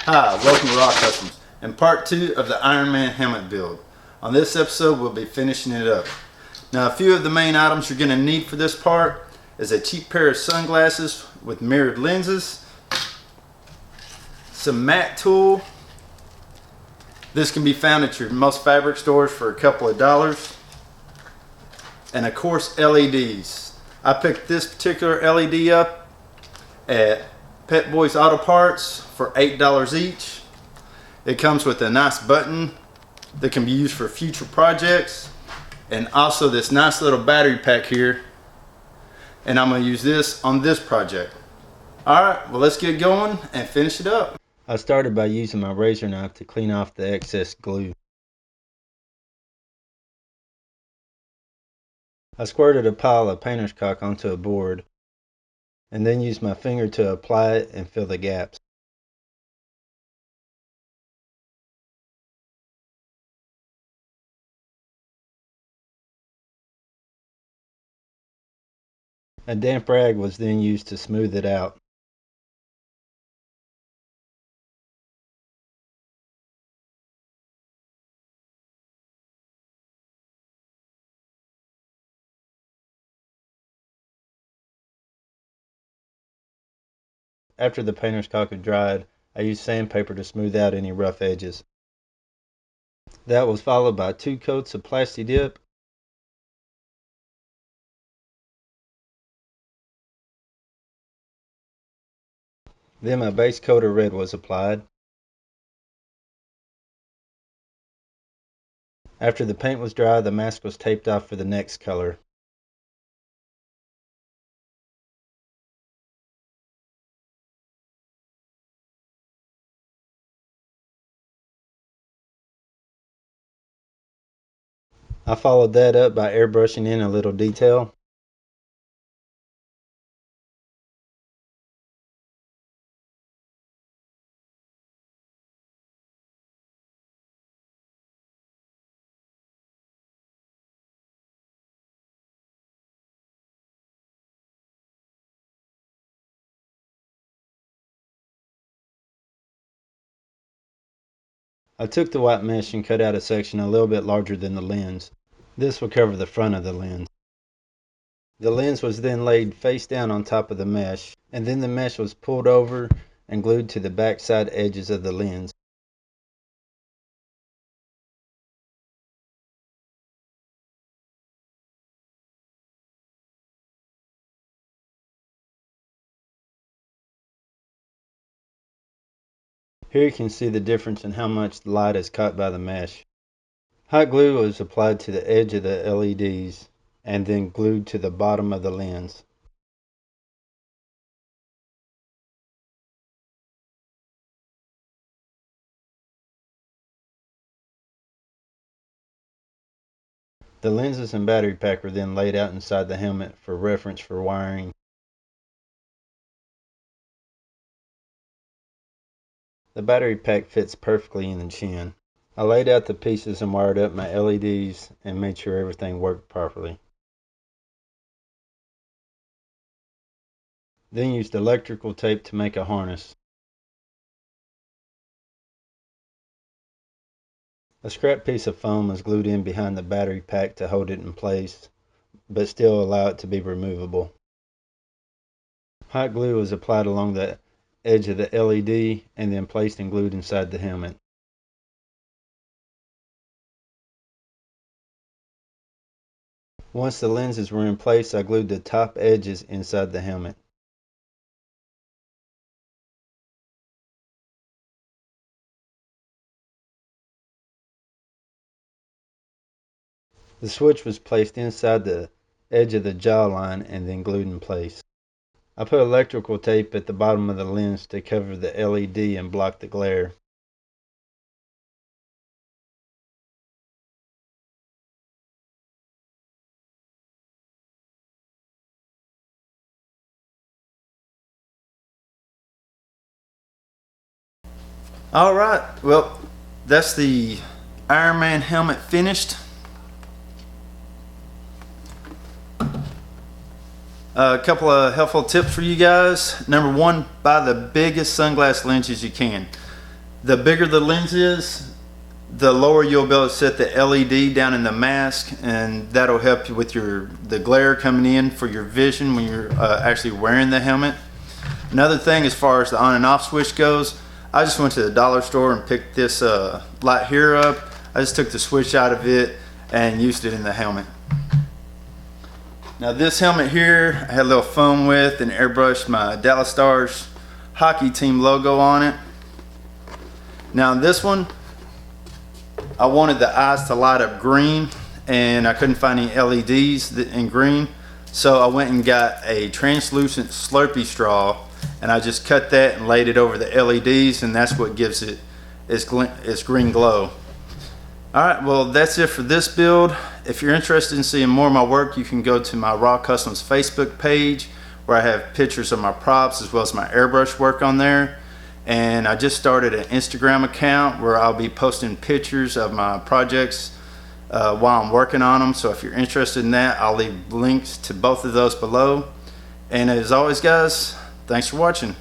Hi, welcome to Rock Customs and part 2 of the Iron Man helmet build. On this episode we'll be finishing it up. Now a few of the main items you're going to need for this part is a cheap pair of sunglasses with mirrored lenses, some mat tool. This can be found at your most fabric stores for a couple of dollars, and of course LEDs. I picked this particular LED up at Pet Boys Auto Parts for $8 each. It comes with a nice button that can be used for future projects, and also this nice little battery pack here, and I'm going to use this on this project. Alright, well let's get going and finish it up. I started by using my razor knife to clean off the excess glue. I squirted a pile of painter's caulk onto a board and then used my finger to apply it and fill the gaps. A damp rag was then used to smooth it out. After the painter's caulk had dried, I used sandpaper to smooth out any rough edges. That was followed by 2 coats of Plasti Dip, then my base coat of red was applied. After the paint was dry, the mask was taped off for the next color. I followed that up by airbrushing in a little detail. I took the white mesh and cut out a section a little bit larger than the lens. This will cover the front of the lens. The lens was then laid face down on top of the mesh, and then the mesh was pulled over and glued to the back side edges of the lens. Here you can see the difference in how much light is caught by the mesh. Hot glue was applied to the edge of the LEDs and then glued to the bottom of the lens. The lenses and battery pack were then laid out inside the helmet for reference for wiring. The battery pack fits perfectly in the chin. I laid out the pieces and wired up my LEDs and made sure everything worked properly. Then used electrical tape to make a harness. A scrap piece of foam was glued in behind the battery pack to hold it in place, but still allow it to be removable. Hot glue was applied along the edge of the LED and then placed and glued inside the helmet. Once the lenses were in place, I glued the top edges inside the helmet. The switch was placed inside the edge of the jawline and then glued in place. I put electrical tape at the bottom of the lens to cover the LED and block the glare. Alright, well, that's the Iron Man helmet finished. A couple of helpful tips for you guys. Number one, buy the biggest sunglass lenses you can. The bigger the lens is, the lower you'll be able to set the LED down in the mask, and that'll help you with the glare coming in for your vision when you're actually wearing the helmet. Another thing, as far as the on and off switch goes, I just went to the dollar store and picked this light here up. I just took the switch out of it and used it in the helmet. Now this helmet here, I had a little fun with and airbrushed my Dallas Stars hockey team logo on it. Now this one, I wanted the eyes to light up green, and I couldn't find any LEDs in green, so I went and got a translucent Slurpee straw, and I just cut that and laid it over the LEDs, and that's what gives it its green glow. Alright, well that's it for this build. If you're interested in seeing more of my work, you can go to my Raw Customs Facebook page, where I have pictures of my props as well as my airbrush work on there. And I just started an Instagram account where I'll be posting pictures of my projects while I'm working on them. So if you're interested in that, I'll leave links to both of those below. And as always guys, thanks for watching.